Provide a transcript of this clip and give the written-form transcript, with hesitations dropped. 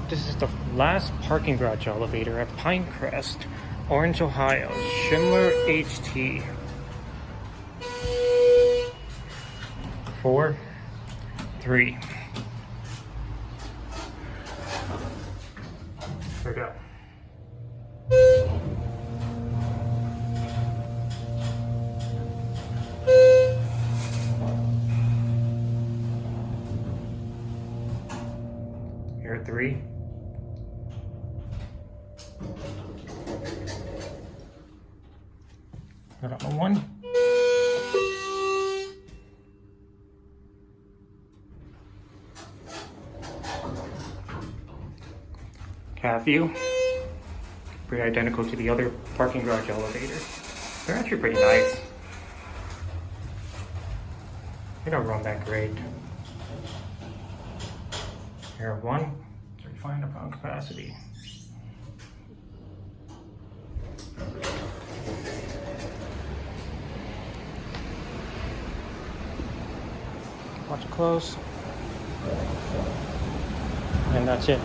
This is the last parking garage elevator at Pinecrest, Orange, Ohio. Schindler HT. 4, 3. Here we go. Here are 3. Got on 1. Cab view. Pretty identical to the other parking garage elevators. They're actually pretty nice. They don't run that great. Here 1, 35 pound capacity. Watch it close. And that's it.